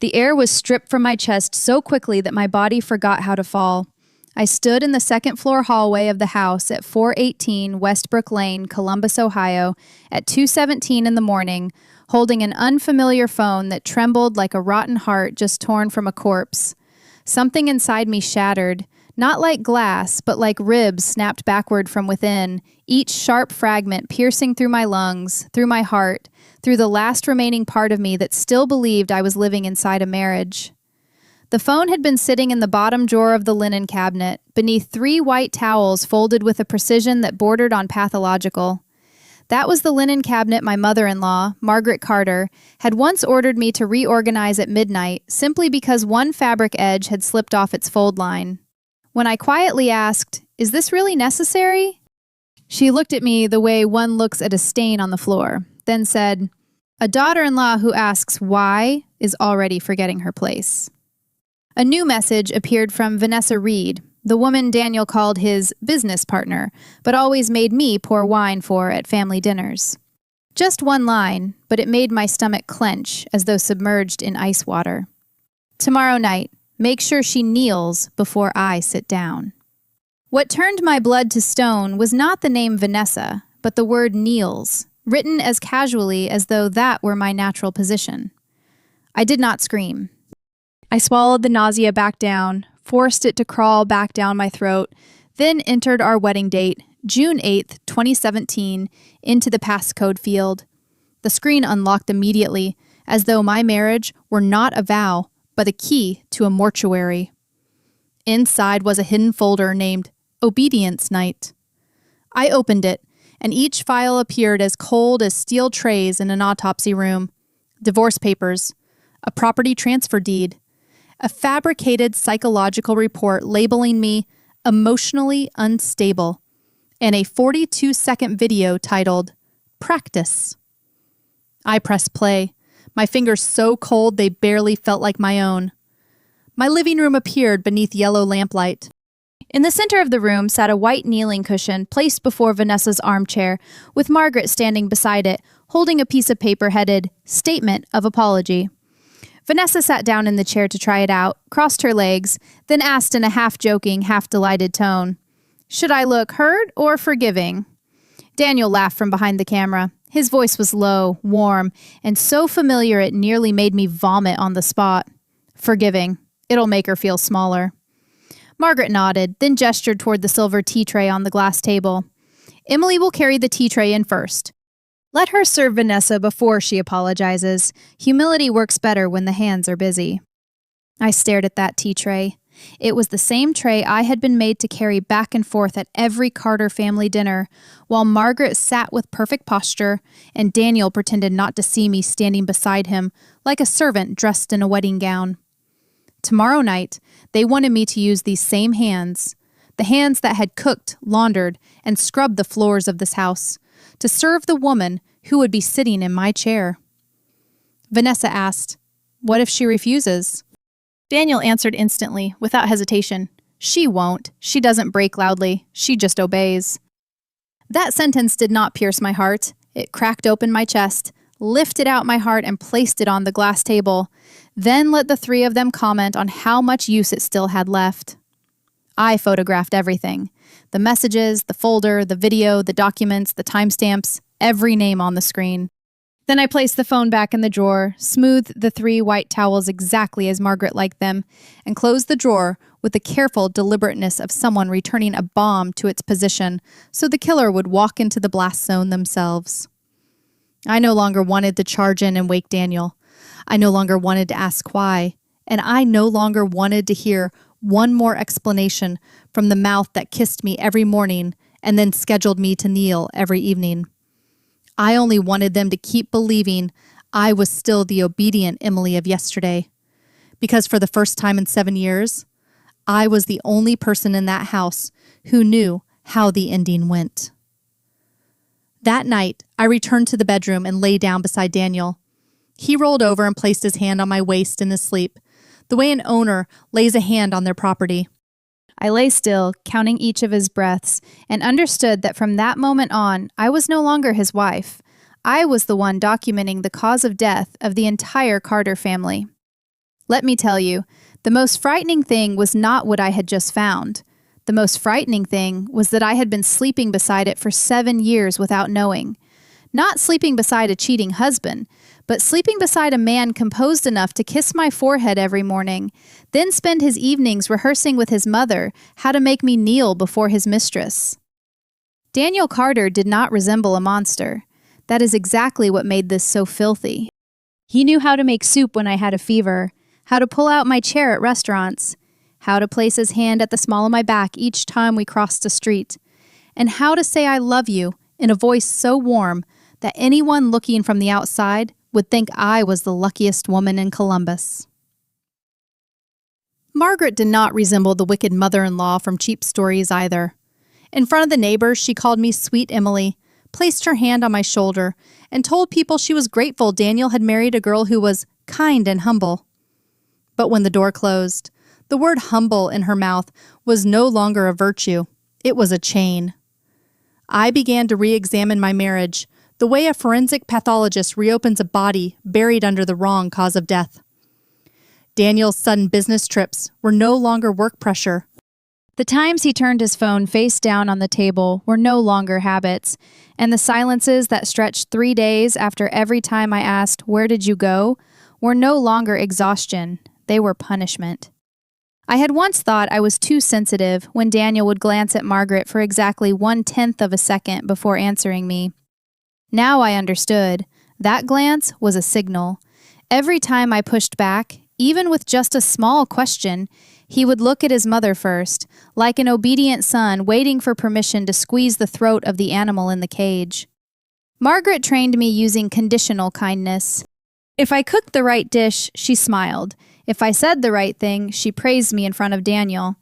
The air was stripped from my chest so quickly that my body forgot how to fall. I stood in the second-floor hallway of the house at 418 Westbrook Lane, Columbus, Ohio, at 2:17 in the morning, holding an unfamiliar phone that trembled like a rotten heart just torn from a corpse. Something inside me shattered, not like glass, but like ribs snapped backward from within, each sharp fragment piercing through my lungs, through my heart, through the last remaining part of me that still believed I was living inside a marriage. The phone had been sitting in the bottom drawer of the linen cabinet, beneath 3 white towels folded with a precision that bordered on pathological. That was the linen cabinet my mother-in-law, Margaret Carter, had once ordered me to reorganize at midnight simply because one fabric edge had slipped off its fold line. When I quietly asked, "Is this really necessary?" she looked at me the way one looks at a stain on the floor, then said, "A daughter-in-law who asks why is already forgetting her place." A new message appeared from Vanessa Reed, the woman Daniel called his business partner, but always made me pour wine for at family dinners. Just one line, but it made my stomach clench as though submerged in ice water. "Tomorrow night, make sure she kneels before I sit down." What turned my blood to stone was not the name Vanessa, but the word kneels, written as casually as though that were my natural position. I did not scream. I swallowed the nausea back down, forced it to crawl back down my throat, then entered our wedding date, June 8th, 2017, into the passcode field. The screen unlocked immediately, as though my marriage were not a vow, but a key to a mortuary. Inside was a hidden folder named Obedience Night. I opened it, and each file appeared as cold as steel trays in an autopsy room. Divorce papers, a property transfer deed, a fabricated psychological report labeling me emotionally unstable, and a 42-second video titled Practice. I pressed play, my fingers so cold they barely felt like my own. My living room appeared beneath yellow lamplight. In the center of the room sat a white kneeling cushion placed before Vanessa's armchair, with Margaret standing beside it, holding a piece of paper headed Statement of Apology. Vanessa sat down in the chair to try it out, crossed her legs, then asked in a half-joking, half-delighted tone, "Should I look hurt or forgiving?" Daniel laughed from behind the camera. His voice was low, warm, and so familiar it nearly made me vomit on the spot. "Forgiving. It'll make her feel smaller." Margaret nodded, then gestured toward the silver tea tray on the glass table. "Emily will carry the tea tray in first. Let her serve Vanessa before she apologizes. Humility works better when the hands are busy." I stared at that tea tray. It was the same tray I had been made to carry back and forth at every Carter family dinner, while Margaret sat with perfect posture, and Daniel pretended not to see me standing beside him, like a servant dressed in a wedding gown. Tomorrow night, they wanted me to use these same hands, the hands that had cooked, laundered, and scrubbed the floors of this house, to serve the woman who would be sitting in my chair. Vanessa asked, "What if she refuses?" Daniel answered instantly, without hesitation, "She won't. She doesn't break loudly. She just obeys." That sentence did not pierce my heart. It cracked open my chest, lifted out my heart, and placed it on the glass table, then let the 3 of them comment on how much use it still had left. I photographed everything. The messages, the folder, the video, the documents, the timestamps, every name on the screen. Then I placed the phone back in the drawer, smoothed the 3 white towels exactly as Margaret liked them, and closed the drawer with the careful deliberateness of someone returning a bomb to its position so the killer would walk into the blast zone themselves. I no longer wanted to charge in and wake Daniel. I no longer wanted to ask why, and I no longer wanted to hear one more explanation from the mouth that kissed me every morning and then scheduled me to kneel every evening. I only wanted them to keep believing I was still the obedient Emily of yesterday, because for the first time in 7 years, I was the only person in that house who knew how the ending went. That night, I returned to the bedroom and lay down beside Daniel. He rolled over and placed his hand on my waist in his sleep, the way an owner lays a hand on their property. I lay still, counting each of his breaths, and understood that from that moment on, I was no longer his wife. I was the one documenting the cause of death of the entire Carter family. Let me tell you, the most frightening thing was not what I had just found. The most frightening thing was that I had been sleeping beside it for 7 years without knowing. Not sleeping beside a cheating husband, but sleeping beside a man composed enough to kiss my forehead every morning, then spend his evenings rehearsing with his mother how to make me kneel before his mistress. Daniel Carter did not resemble a monster. That is exactly what made this so filthy. He knew how to make soup when I had a fever, how to pull out my chair at restaurants, how to place his hand at the small of my back each time we crossed the street, and how to say I love you in a voice so warm that anyone looking from the outside would think I was the luckiest woman in Columbus. Margaret did not resemble the wicked mother-in-law from Cheap Stories either. In front of the neighbors, she called me Sweet Emily, placed her hand on my shoulder, and told people she was grateful Daniel had married a girl who was kind and humble. But when the door closed, the word humble in her mouth was no longer a virtue. It was a chain. I began to re-examine my marriage, the way a forensic pathologist reopens a body buried under the wrong cause of death. Daniel's sudden business trips were no longer work pressure. The times he turned his phone face down on the table were no longer habits, and the silences that stretched 3 days after every time I asked, "Where did you go?" were no longer exhaustion. They were punishment. I had once thought I was too sensitive when Daniel would glance at Margaret for exactly 1/10 of a second before answering me. Now I understood. That glance was a signal. Every time I pushed back, even with just a small question, he would look at his mother first, like an obedient son waiting for permission to squeeze the throat of the animal in the cage. Margaret trained me using conditional kindness. If I cooked the right dish, she smiled. If I said the right thing, she praised me in front of Daniel.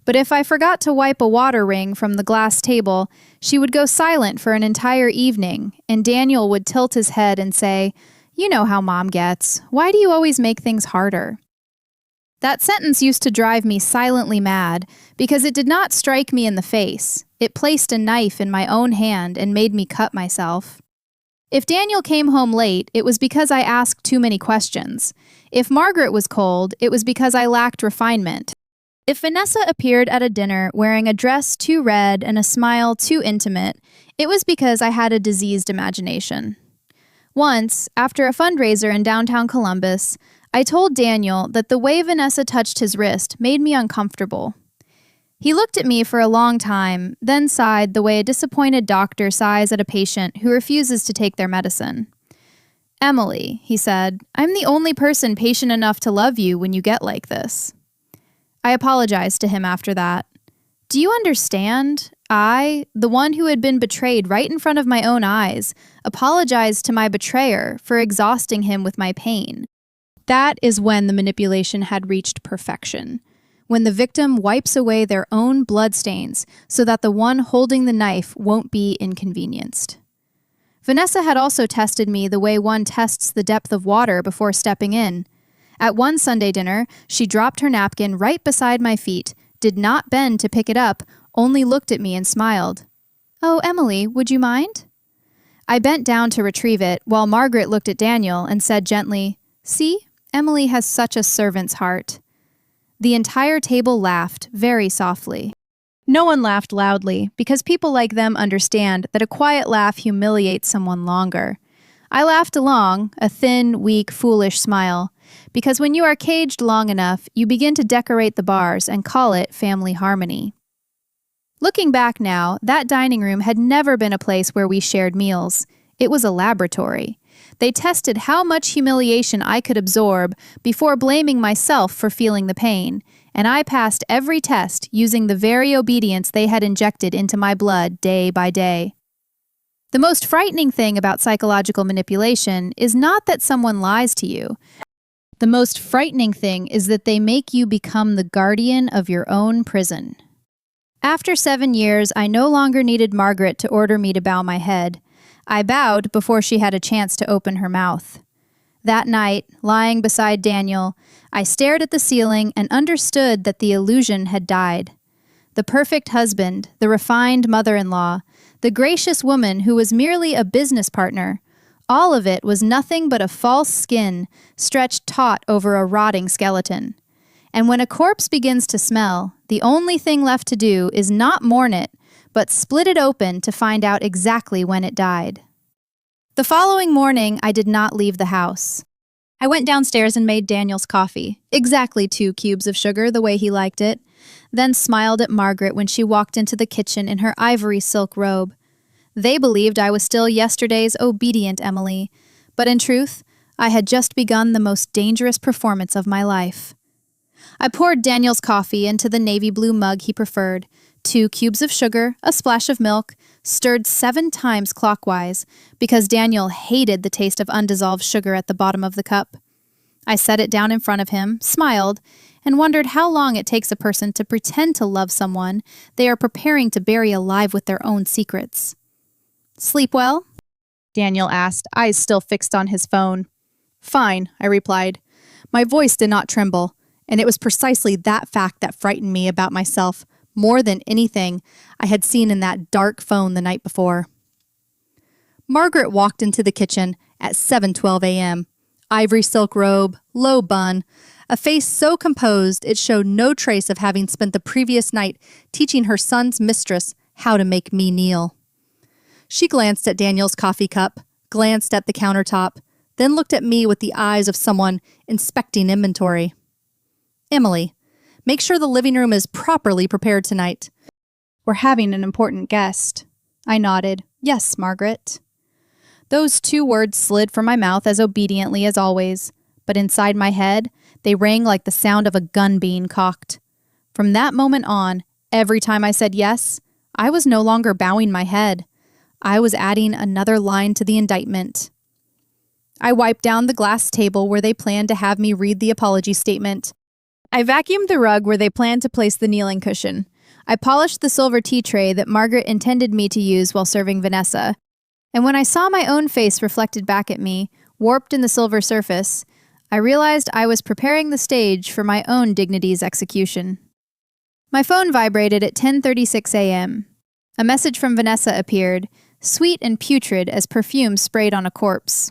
But if I forgot to wipe a water ring from the glass table, she would go silent for an entire evening, and Daniel would tilt his head and say, "You know how Mom gets. Why do you always make things harder?" That sentence used to drive me silently mad because it did not strike me in the face. It placed a knife in my own hand and made me cut myself. If Daniel came home late, it was because I asked too many questions. If Margaret was cold, it was because I lacked refinement. If Vanessa appeared at a dinner wearing a dress too red and a smile too intimate, it was because I had a diseased imagination. Once, after a fundraiser in downtown Columbus, I told Daniel that the way Vanessa touched his wrist made me uncomfortable. He looked at me for a long time, then sighed the way a disappointed doctor sighs at a patient who refuses to take their medicine. "Emily," he said, "I'm the only person patient enough to love you when you get like this." I apologized to him after that. Do you understand? I, the one who had been betrayed right in front of my own eyes, apologized to my betrayer for exhausting him with my pain. That is when the manipulation had reached perfection. When the victim wipes away their own bloodstains so that the one holding the knife won't be inconvenienced. Vanessa had also tested me the way one tests the depth of water before stepping in. At one Sunday dinner, she dropped her napkin right beside my feet, did not bend to pick it up, only looked at me and smiled. "Oh, Emily, would you mind?" I bent down to retrieve it, while Margaret looked at Daniel and said gently, "See, Emily has such a servant's heart." The entire table laughed, very softly. No one laughed loudly, because people like them understand that a quiet laugh humiliates someone longer. I laughed along, a thin, weak, foolish smile, because when you are caged long enough, you begin to decorate the bars and call it family harmony. Looking back now, that dining room had never been a place where we shared meals. It was a laboratory. They tested how much humiliation I could absorb before blaming myself for feeling the pain, and I passed every test using the very obedience they had injected into my blood day by day. The most frightening thing about psychological manipulation is not that someone lies to you. The most frightening thing is that they make you become the guardian of your own prison. After 7 years, I no longer needed Margaret to order me to bow my head. I bowed before she had a chance to open her mouth. That night, lying beside Daniel, I stared at the ceiling and understood that the illusion had died. The perfect husband, the refined mother-in-law, the gracious woman who was merely a business partner, All of it was nothing but a false skin stretched taut over a rotting skeleton. And when a corpse begins to smell, the only thing left to do is not mourn it, but split it open to find out exactly when it died. The following morning, I did not leave the house. I went downstairs and made Daniel's coffee, exactly 2 cubes of sugar the way he liked it, then smiled at Margaret when she walked into the kitchen in her ivory silk robe. They believed I was still yesterday's obedient Emily, but in truth, I had just begun the most dangerous performance of my life. I poured Daniel's coffee into the navy blue mug he preferred, 2 cubes of sugar, a splash of milk, stirred 7 times clockwise, because Daniel hated the taste of undissolved sugar at the bottom of the cup. I set it down in front of him, smiled, and wondered how long it takes a person to pretend to love someone they are preparing to bury alive with their own secrets. "Sleep well?" Daniel asked, eyes still fixed on his phone. "Fine," I replied. My voice did not tremble, and it was precisely that fact that frightened me about myself more than anything I had seen in that dark phone the night before. Margaret walked into the kitchen at 7:12 a.m. Ivory silk robe, low bun, a face so composed it showed no trace of having spent the previous night teaching her son's mistress how to make me kneel. She glanced at Daniel's coffee cup, glanced at the countertop, then looked at me with the eyes of someone inspecting inventory. "Emily, make sure the living room is properly prepared tonight. We're having an important guest." I nodded. "Yes, Margaret." Those 2 words slid from my mouth as obediently as always, but inside my head, they rang like the sound of a gun being cocked. From that moment on, every time I said yes, I was no longer bowing my head. I was adding another line to the indictment. I wiped down the glass table where they planned to have me read the apology statement. I vacuumed the rug where they planned to place the kneeling cushion. I polished the silver tea tray that Margaret intended me to use while serving Vanessa. And when I saw my own face reflected back at me, warped in the silver surface, I realized I was preparing the stage for my own dignity's execution. My phone vibrated at 10:36 a.m. A message from Vanessa appeared, sweet and putrid as perfume sprayed on a corpse.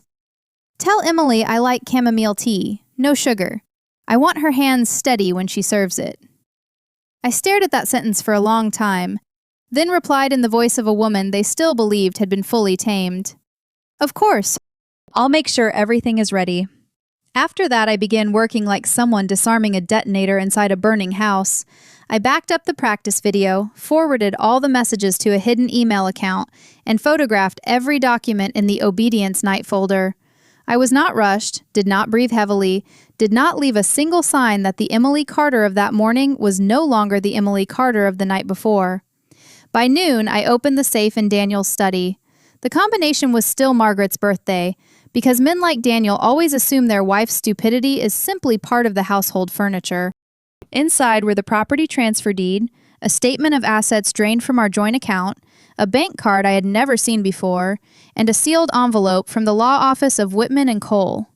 "Tell Emily I like chamomile tea, no sugar. I want her hands steady when she serves it." I stared at that sentence for a long time, then replied in the voice of a woman they still believed had been fully tamed. "Of course. I'll make sure everything is ready." After that, I began working like someone disarming a detonator inside a burning house. I backed up the practice video, forwarded all the messages to a hidden email account, and photographed every document in the Obedience Night folder. I was not rushed, did not breathe heavily, did not leave a single sign that the Emily Carter of that morning was no longer the Emily Carter of the night before. By noon, I opened the safe in Daniel's study. The combination was still Margaret's birthday, because men like Daniel always assume their wife's stupidity is simply part of the household furniture. Inside were the property transfer deed, a statement of assets drained from our joint account, a bank card I had never seen before, and a sealed envelope from the law office of Whitman and Cole.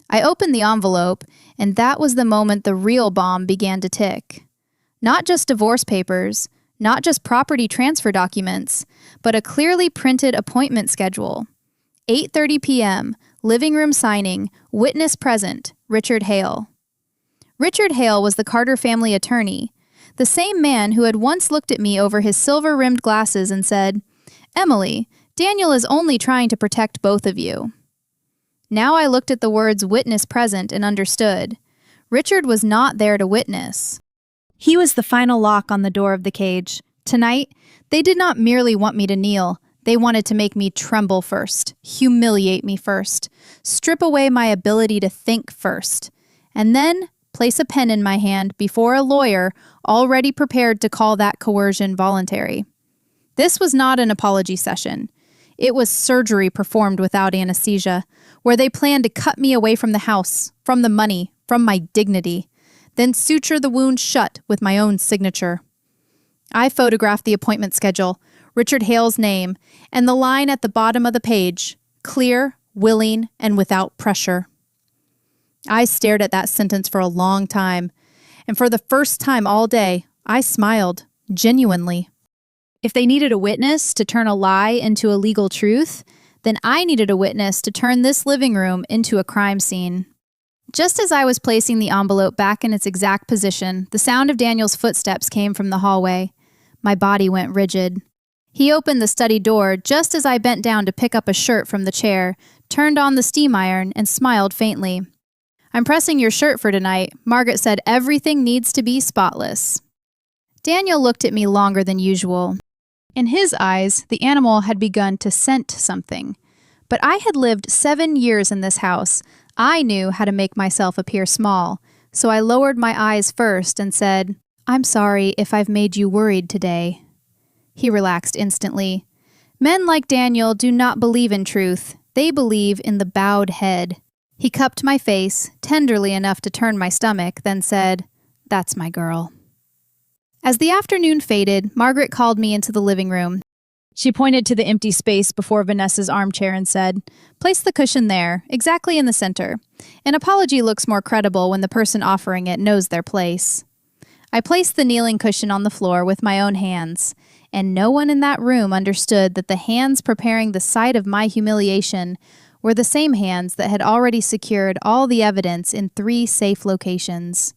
I opened the envelope, and that was the moment the real bomb began to tick. Not just divorce papers, not just property transfer documents, but a clearly printed appointment schedule. 8:30 p.m., living room signing, witness present, Richard Hale. Richard Hale was the Carter family attorney, the same man who had once looked at me over his silver-rimmed glasses and said, "Emily, Daniel is only trying to protect both of you." Now I looked at the words witness present and understood. Richard was not there to witness. He was the final lock on the door of the cage. Tonight, they did not merely want me to kneel. They wanted to make me tremble first, humiliate me first, strip away my ability to think first, and then place a pen in my hand before a lawyer already prepared to call that coercion voluntary. This was not an apology session. It was surgery performed without anesthesia, where they planned to cut me away from the house, from the money, from my dignity, then suture the wound shut with my own signature. I photographed the appointment schedule, Richard Hale's name, and the line at the bottom of the page, clear, willing, and without pressure. I stared at that sentence for a long time, and for the first time all day, I smiled, genuinely. If they needed a witness to turn a lie into a legal truth, then I needed a witness to turn this living room into a crime scene. Just as I was placing the envelope back in its exact position, the sound of Daniel's footsteps came from the hallway. My body went rigid. He opened the study door just as I bent down to pick up a shirt from the chair, turned on the steam iron, and smiled faintly. "I'm pressing your shirt for tonight. Margaret said everything needs to be spotless." Daniel looked at me longer than usual. In his eyes, the animal had begun to scent something. But I had lived 7 years in this house. I knew how to make myself appear small, so I lowered my eyes first and said, "I'm sorry if I've made you worried today." He relaxed instantly. Men like Daniel do not believe in truth. They believe in the bowed head. He cupped my face, tenderly enough to turn my stomach, then said, "That's my girl." As the afternoon faded, Margaret called me into the living room. She pointed to the empty space before Vanessa's armchair and said, "Place the cushion there, exactly in the center. An apology looks more credible when the person offering it knows their place." I placed the kneeling cushion on the floor with my own hands, and no one in that room understood that the hands preparing the site of my humiliation were the same hands that had already secured all the evidence in 3 safe locations.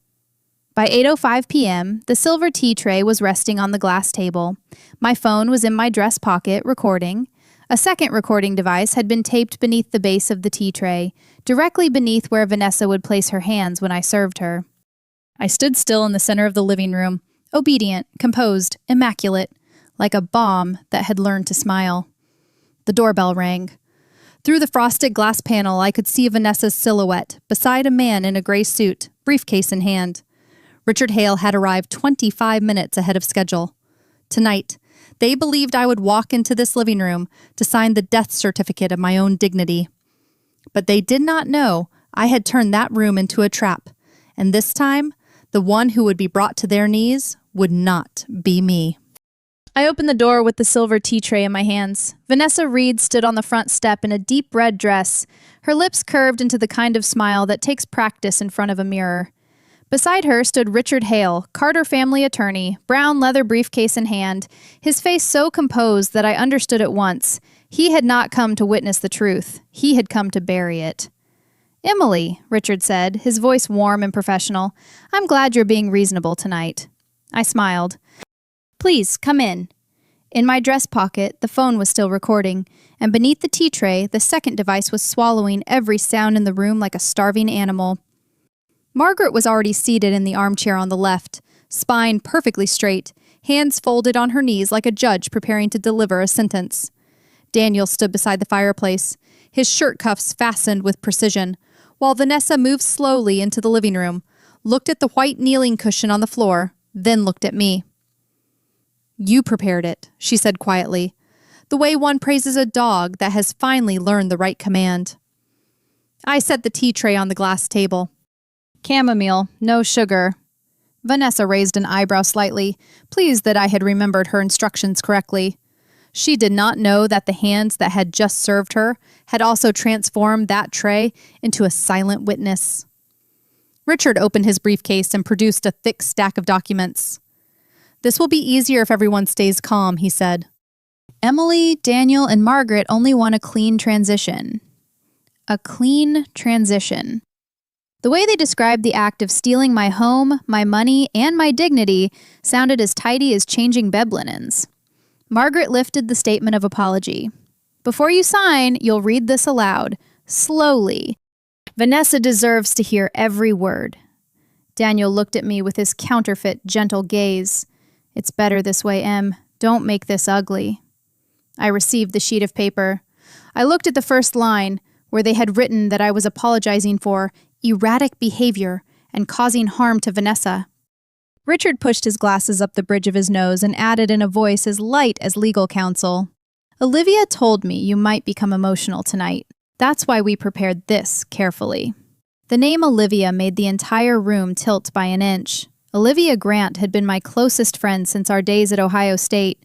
By 8:05 p.m., the silver tea tray was resting on the glass table. My phone was in my dress pocket, recording. A second recording device had been taped beneath the base of the tea tray, directly beneath where Vanessa would place her hands when I served her. I stood still in the center of the living room, obedient, composed, immaculate, like a bomb that had learned to smile. The doorbell rang. Through the frosted glass panel, I could see Vanessa's silhouette, beside a man in a gray suit, briefcase in hand. Richard Hale had arrived 25 minutes ahead of schedule. Tonight, they believed I would walk into this living room to sign the death certificate of my own dignity. But they did not know I had turned that room into a trap, and this time, the one who would be brought to their knees would not be me. I opened the door with the silver tea tray in my hands. Vanessa Reed stood on the front step in a deep red dress, her lips curved into the kind of smile that takes practice in front of a mirror. Beside her stood Richard Hale, Carter family attorney, brown leather briefcase in hand, his face so composed that I understood at once. He had not come to witness the truth. He had come to bury it. "Emily," Richard said, his voice warm and professional, "I'm glad you're being reasonable tonight." I smiled. "Please, come in." In my dress pocket, the phone was still recording, and beneath the tea tray, the second device was swallowing every sound in the room like a starving animal. Margaret was already seated in the armchair on the left, spine perfectly straight, hands folded on her knees like a judge preparing to deliver a sentence. Daniel stood beside the fireplace, his shirt cuffs fastened with precision, while Vanessa moved slowly into the living room, looked at the white kneeling cushion on the floor, then looked at me. "You prepared it," she said quietly, the way one praises a dog that has finally learned the right command. I set the tea tray on the glass table. "Chamomile, no sugar." Vanessa raised an eyebrow slightly, pleased that I had remembered her instructions correctly. She did not know that the hands that had just served her had also transformed that tray into a silent witness. Richard opened his briefcase and produced a thick stack of documents. "This will be easier if everyone stays calm," he said. "Emily, Daniel, and Margaret only want a clean transition." A clean transition. The way they described the act of stealing my home, my money, and my dignity sounded as tidy as changing bed linens. Margaret lifted the statement of apology. "Before you sign, you'll read this aloud, slowly. Vanessa deserves to hear every word." Daniel looked at me with his counterfeit, gentle gaze. "It's better this way, Em. Don't make this ugly." I received the sheet of paper. I looked at the first line, where they had written that I was apologizing for erratic behavior and causing harm to Vanessa. Richard pushed his glasses up the bridge of his nose and added in a voice as light as legal counsel, "Olivia told me you might become emotional tonight. That's why we prepared this carefully." The name Olivia made the entire room tilt by an inch. Olivia Grant had been my closest friend since our days at Ohio State.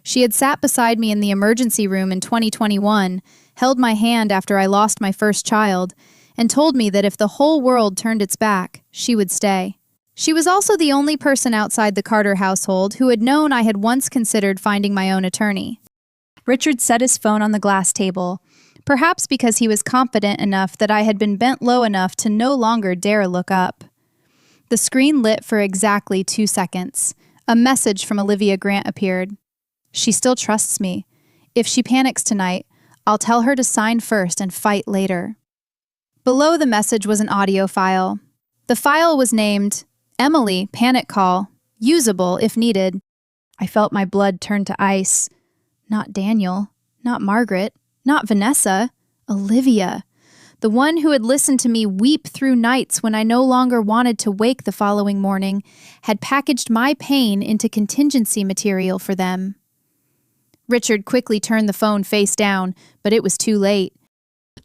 She had sat beside me in the emergency room in 2021, held my hand after I lost my first child, and told me that if the whole world turned its back, she would stay. She was also the only person outside the Carter household who had known I had once considered finding my own attorney. Richard set his phone on the glass table. perhaps because he was confident enough that I had been bent low enough to no longer dare look up. The screen lit for exactly 2 seconds. A message from Olivia Grant appeared. She still trusts me. If she panics tonight, I'll tell her to sign first and fight later. Below the message was an audio file. The file was named Emily, Panic Call, usable if needed. I felt my blood turn to ice. Not Daniel, not Margaret, not Vanessa, Olivia. The one who had listened to me weep through nights when I no longer wanted to wake the following morning, had packaged my pain into contingency material for them. Richard quickly turned the phone face down, but it was too late.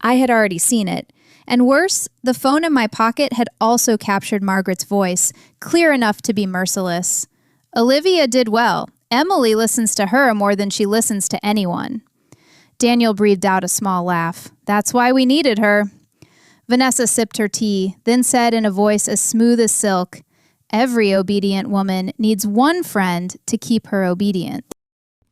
I had already seen it. And worse, the phone in my pocket had also captured Margaret's voice, clear enough to be merciless. Olivia did well. Emily listens to her more than she listens to anyone. Daniel breathed out a small laugh. That's why we needed her. Vanessa sipped her tea, then said in a voice as smooth as silk, "Every obedient woman needs one friend to keep her obedient."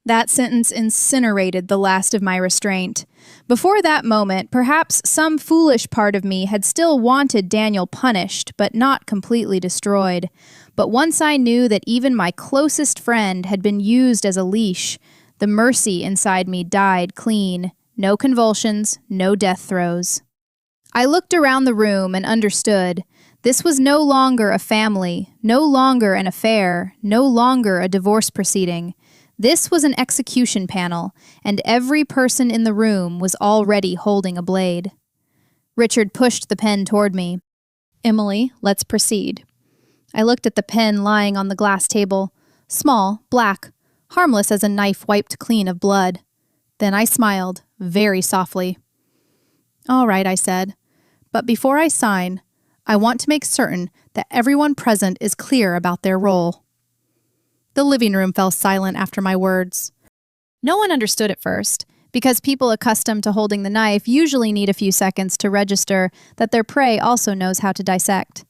That sentence incinerated the last of my restraint. Before that moment, perhaps some foolish part of me had still wanted Daniel punished, but not completely destroyed. But once I knew that even my closest friend had been used as a leash, the mercy inside me died clean. No convulsions, no death throes. I looked around the room and understood. This was no longer a family, no longer an affair, no longer a divorce proceeding. This was an execution panel, and every person in the room was already holding a blade. Richard pushed the pen toward me. "Emily, let's proceed." I looked at the pen lying on the glass table. Small, black, harmless as a knife wiped clean of blood. Then I smiled, very softly. "All right," I said. "But before I sign, I want to make certain that everyone present is clear about their role." The living room fell silent after my words. No one understood at first, because people accustomed to holding the knife usually need a few seconds to register that their prey also knows how to dissect.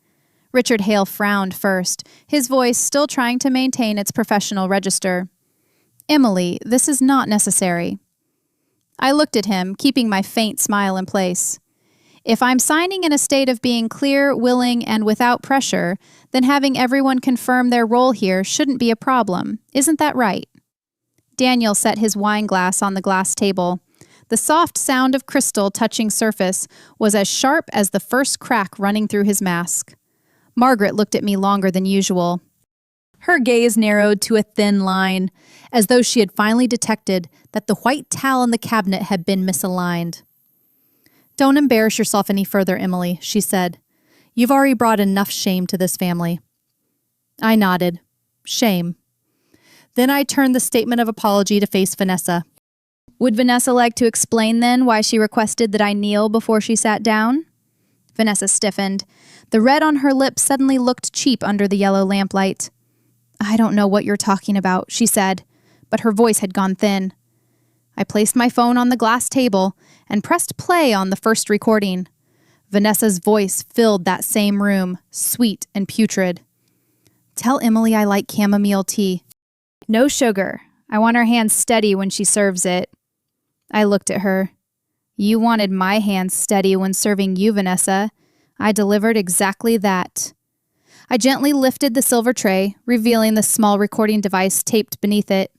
Richard Hale frowned first, his voice still trying to maintain its professional register. "Emily, this is not necessary." I looked at him, keeping my faint smile in place. If I'm signing in a state of being clear, willing, and without pressure, then having everyone confirm their role here shouldn't be a problem. Isn't that right? Daniel set his wine glass on the glass table. The soft sound of crystal touching surface was as sharp as the first crack running through his mask. Margaret looked at me longer than usual. Her gaze narrowed to a thin line, as though she had finally detected that the white towel in the cabinet had been misaligned. "Don't embarrass yourself any further, Emily," she said. "You've already brought enough shame to this family." I nodded. Shame. Then I turned the statement of apology to face Vanessa. Would Vanessa like to explain then why she requested that I kneel before she sat down? Vanessa stiffened. The red on her lips suddenly looked cheap under the yellow lamplight. "I don't know what you're talking about," she said, but her voice had gone thin. I placed my phone on the glass table and pressed play on the first recording. Vanessa's voice filled that same room, sweet and putrid. "Tell Emily I like chamomile tea. No sugar. I want her hands steady when she serves it." I looked at her. "You wanted my hands steady when serving you, Vanessa. I delivered exactly that." I gently lifted the silver tray, revealing the small recording device taped beneath it.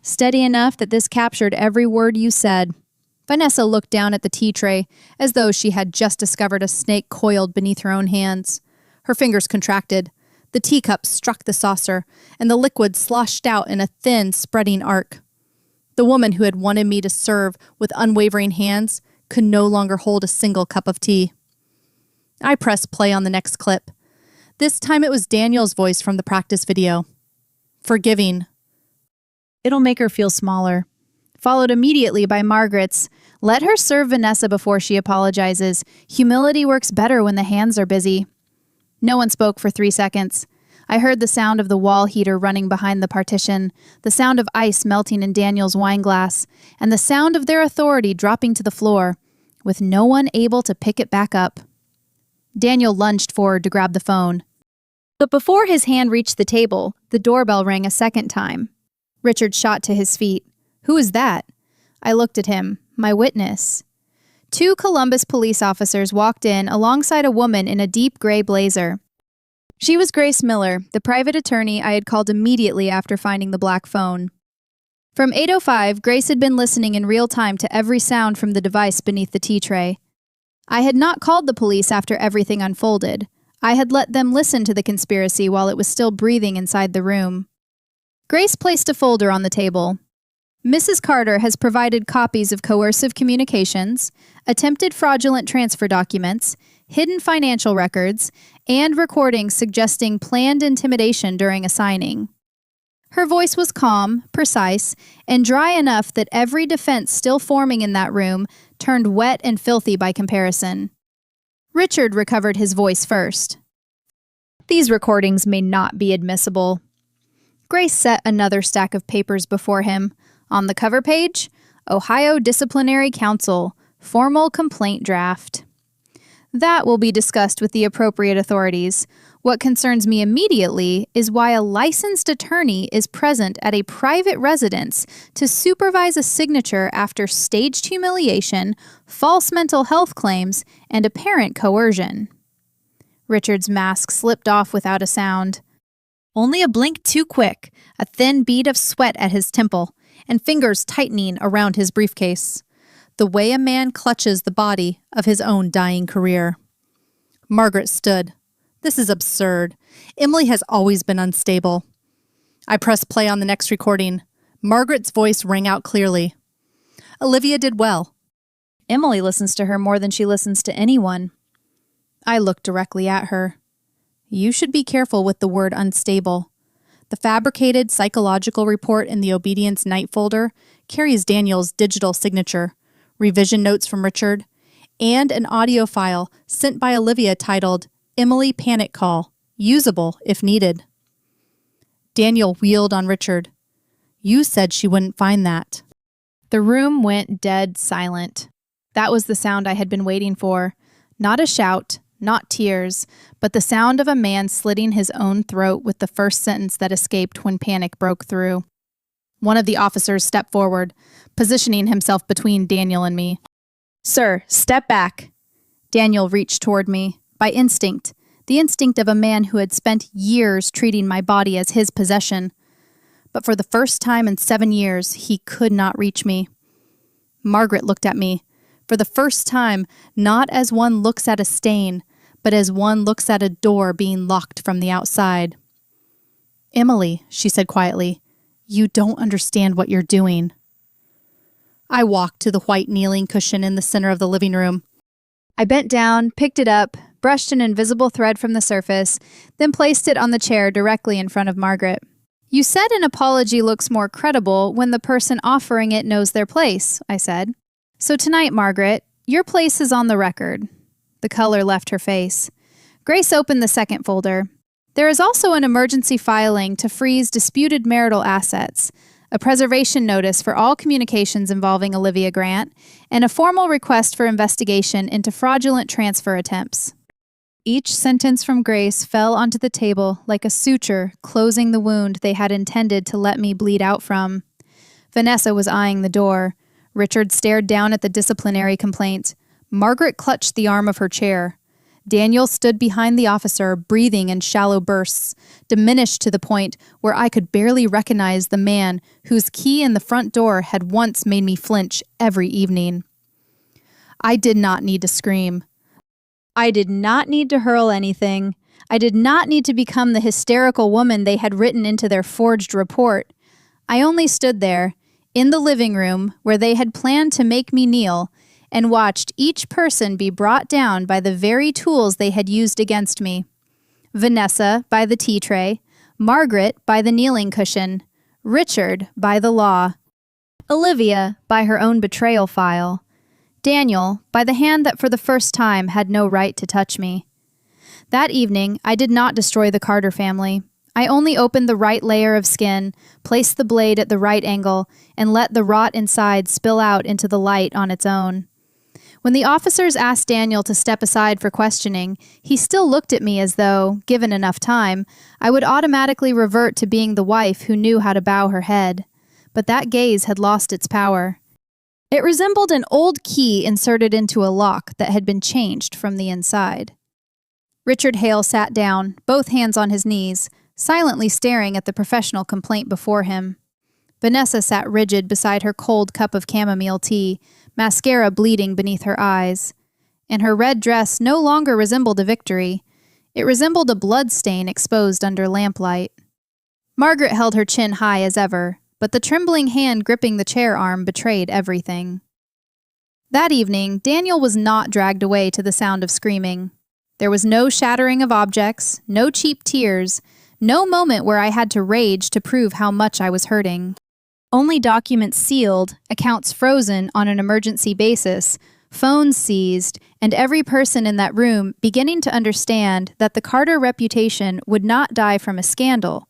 "Steady enough that this captured every word you said." Vanessa looked down at the tea tray, as though she had just discovered a snake coiled beneath her own hands. Her fingers contracted. The teacup struck the saucer, and the liquid sloshed out in a thin, spreading arc. The woman who had wanted me to serve with unwavering hands could no longer hold a single cup of tea. I pressed play on the next clip. This time it was Daniel's voice from the practice video. Forgiving. "It'll make her feel smaller." Followed immediately by Margaret's, "Let her serve Vanessa before she apologizes. Humility works better when the hands are busy." No one spoke for 3 seconds. I heard the sound of the wall heater running behind the partition, the sound of ice melting in Daniel's wine glass, and the sound of their authority dropping to the floor, with no one able to pick it back up. Daniel lunged forward to grab the phone. But before his hand reached the table, the doorbell rang a second time. Richard shot to his feet. "Who is that?" I looked at him. My witness. 2 Columbus police officers walked in alongside a woman in a deep gray blazer. She was Grace Miller, the private attorney I had called immediately after finding the black phone. From 8:05, Grace had been listening in real time to every sound from the device beneath the tea tray. I had not called the police after everything unfolded. I had let them listen to the conspiracy while it was still breathing inside the room. Grace placed a folder on the table. Mrs. Carter has provided copies of coercive communications, attempted fraudulent transfer documents, hidden financial records, and recordings suggesting planned intimidation during a signing. Her voice was calm, precise, and dry enough that every defense still forming in that room turned wet and filthy by comparison. Richard recovered his voice first. These recordings may not be admissible. Grace set another stack of papers before him. On the cover page, Ohio Disciplinary Council, formal complaint draft. That will be discussed with the appropriate authorities. What concerns me immediately is why a licensed attorney is present at a private residence to supervise a signature after staged humiliation, false mental health claims, and apparent coercion. Richard's mask slipped off without a sound. Only a blink too quick, a thin bead of sweat at his temple, and fingers tightening around his briefcase. The way a man clutches the body of his own dying career. Margaret stood. This is absurd. Emily has always been unstable. I pressed play on the next recording. Margaret's voice rang out clearly. Olivia did well. Emily listens to her more than she listens to anyone. I looked directly at her. You should be careful with the word unstable. The fabricated psychological report in the Obedience Night folder carries Daniel's digital signature, revision notes from Richard, and an audio file sent by Olivia titled Emily Panic Call, usable if needed. Daniel wheeled on Richard. You said she wouldn't find that. The room went dead silent. That was the sound I had been waiting for. Not a shout, not tears, but the sound of a man slitting his own throat with the first sentence that escaped when panic broke through. One of the officers stepped forward, positioning himself between Daniel and me. Sir, step back. Daniel reached toward me, by instinct, the instinct of a man who had spent years treating my body as his possession. But for the first time in 7 years, he could not reach me. Margaret looked at me, for the first time, not as one looks at a stain, but as one looks at a door being locked from the outside. Emily, she said quietly, you don't understand what you're doing. I walked to the white kneeling cushion in the center of the living room. I bent down, picked it up, brushed an invisible thread from the surface, then placed it on the chair directly in front of Margaret. You said an apology looks more credible when the person offering it knows their place, I said. So tonight, Margaret, your place is on the record. The color left her face. Grace opened the second folder. There is also an emergency filing to freeze disputed marital assets, a preservation notice for all communications involving Olivia Grant, and a formal request for investigation into fraudulent transfer attempts. Each sentence from Grace fell onto the table like a suture closing the wound they had intended to let me bleed out from. Vanessa was eyeing the door. Richard stared down at the disciplinary complaint. Margaret clutched the arm of her chair. Daniel stood behind the officer, breathing in shallow bursts, diminished to the point where I could barely recognize the man whose key in the front door had once made me flinch every evening. I did not need to scream. I did not need to hurl anything. I did not need to become the hysterical woman they had written into their forged report. I only stood there, in the living room where they had planned to make me kneel, and watched each person be brought down by the very tools they had used against me. Vanessa by the tea tray, Margaret by the kneeling cushion, Richard by the law, Olivia by her own betrayal file, Daniel by the hand that for the first time had no right to touch me. That evening, I did not destroy the Carter family. I only opened the right layer of skin, placed the blade at the right angle, and let the rot inside spill out into the light on its own. When the officers asked Daniel to step aside for questioning, he still looked at me as though, given enough time, I would automatically revert to being the wife who knew how to bow her head. But that gaze had lost its power. It resembled an old key inserted into a lock that had been changed from the inside. Richard Hale sat down, both hands on his knees, silently staring at the professional complaint before him. Vanessa sat rigid beside her cold cup of chamomile tea, mascara bleeding beneath her eyes. And her red dress no longer resembled a victory. It resembled a blood stain exposed under lamplight. Margaret held her chin high as ever, but the trembling hand gripping the chair arm betrayed everything. That evening, Daniel was not dragged away to the sound of screaming. There was no shattering of objects, no cheap tears, no moment where I had to rage to prove how much I was hurting. Only documents sealed, accounts frozen on an emergency basis, phones seized, and every person in that room beginning to understand that the Carter reputation would not die from a scandal.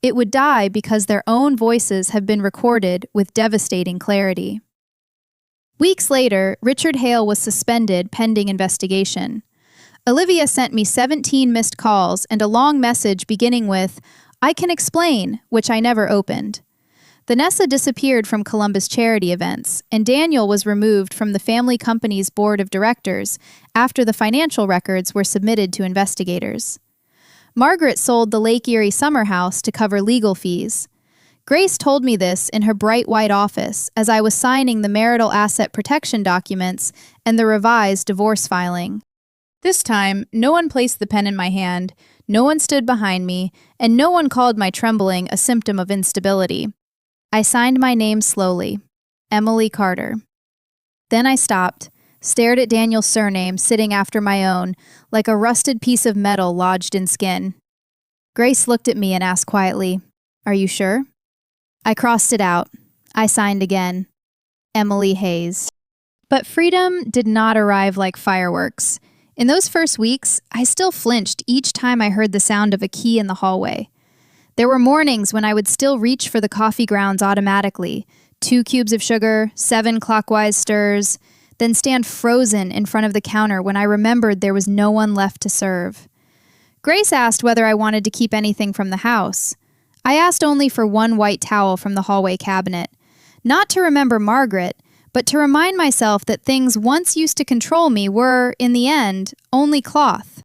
It would die because their own voices have been recorded with devastating clarity. Weeks later, Richard Hale was suspended pending investigation. Olivia sent me 17 missed calls and a long message beginning with, "I can explain," which I never opened. Vanessa disappeared from Columbus charity events, and Daniel was removed from the family company's board of directors after the financial records were submitted to investigators. Margaret sold the Lake Erie summer house to cover legal fees. Grace told me this in her bright white office as I was signing the marital asset protection documents and the revised divorce filing. This time, no one placed the pen in my hand, no one stood behind me, and no one called my trembling a symptom of instability. I signed my name slowly, Emily Carter. Then I stopped, stared at Daniel's surname sitting after my own, like a rusted piece of metal lodged in skin. Grace looked at me and asked quietly, "Are you sure?" I crossed it out. I signed again, Emily Hayes. But freedom did not arrive like fireworks. In those first weeks, I still flinched each time I heard the sound of a key in the hallway. There were mornings when I would still reach for the coffee grounds automatically, 2 cubes of sugar, 7 clockwise stirs, then stand frozen in front of the counter when I remembered there was no one left to serve. Grace asked whether I wanted to keep anything from the house. I asked only for 1 white towel from the hallway cabinet, not to remember Margaret, but to remind myself that things once used to control me were, in the end, only cloth.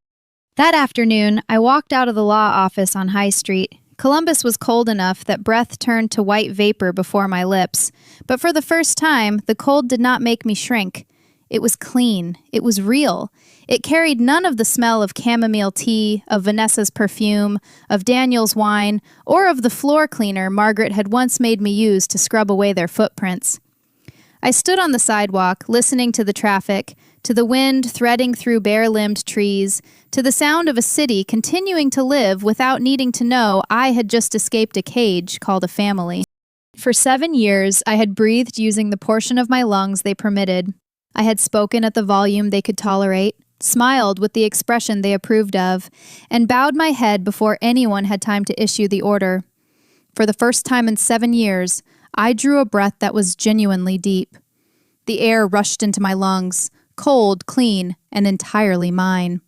That afternoon, I walked out of the law office on High Street. Columbus was cold enough that breath turned to white vapor before my lips, but for the first time, the cold did not make me shrink. It was clean. It was real. It carried none of the smell of chamomile tea, of Vanessa's perfume, of Daniel's wine, or of the floor cleaner Margaret had once made me use to scrub away their footprints. I stood on the sidewalk, listening to the traffic, to the wind threading through bare-limbed trees, to the sound of a city continuing to live without needing to know I had just escaped a cage called a family. For 7 years, I had breathed using the portion of my lungs they permitted. I had spoken at the volume they could tolerate, smiled with the expression they approved of, and bowed my head before anyone had time to issue the order. For the first time in 7 years, I drew a breath that was genuinely deep. The air rushed into my lungs, cold, clean, and entirely mine.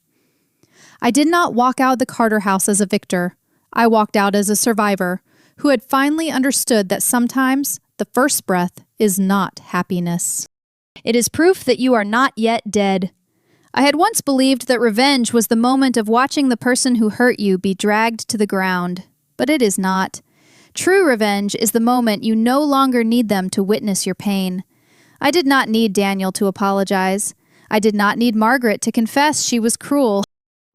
I did not walk out of the Carter house as a victor. I walked out as a survivor, who had finally understood that sometimes the first breath is not happiness. It is proof that you are not yet dead. I had once believed that revenge was the moment of watching the person who hurt you be dragged to the ground, but it is not. True revenge is the moment you no longer need them to witness your pain. I did not need Daniel to apologize. I did not need Margaret to confess she was cruel.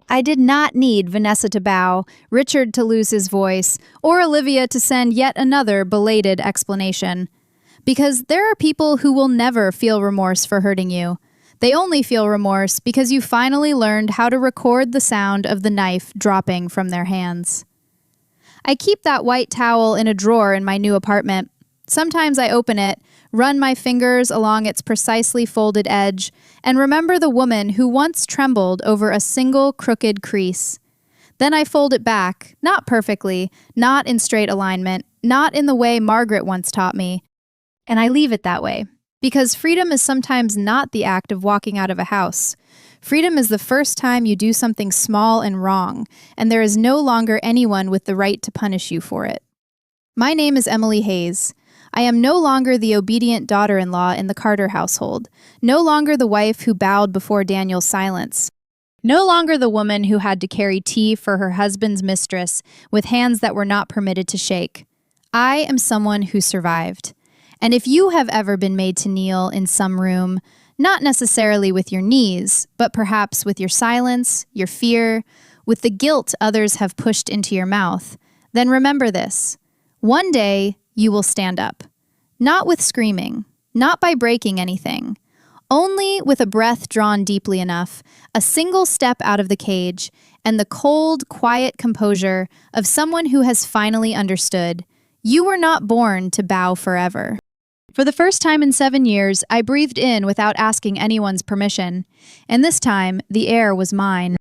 I did not need Vanessa to bow, Richard to lose his voice, or Olivia to send yet another belated explanation. Because there are people who will never feel remorse for hurting you. They only feel remorse because you finally learned how to record the sound of the knife dropping from their hands. I keep that white towel in a drawer in my new apartment. Sometimes I open it, run my fingers along its precisely folded edge, and remember the woman who once trembled over a single crooked crease. Then I fold it back, not perfectly, not in straight alignment, not in the way Margaret once taught me. And I leave it that way, because freedom is sometimes not the act of walking out of a house. Freedom is the first time you do something small and wrong, and there is no longer anyone with the right to punish you for it. My name is Emily Hayes. I am no longer the obedient daughter-in-law in the Carter household, no longer the wife who bowed before Daniel's silence, no longer the woman who had to carry tea for her husband's mistress with hands that were not permitted to shake. I am someone who survived. And if you have ever been made to kneel in some room, not necessarily with your knees, but perhaps with your silence, your fear, with the guilt others have pushed into your mouth, then remember this. One day, you will stand up. Not with screaming, not by breaking anything, only with a breath drawn deeply enough, a single step out of the cage, and the cold, quiet composure of someone who has finally understood. You were not born to bow forever. For the first time in 7 years, I breathed in without asking anyone's permission, and this time, the air was mine.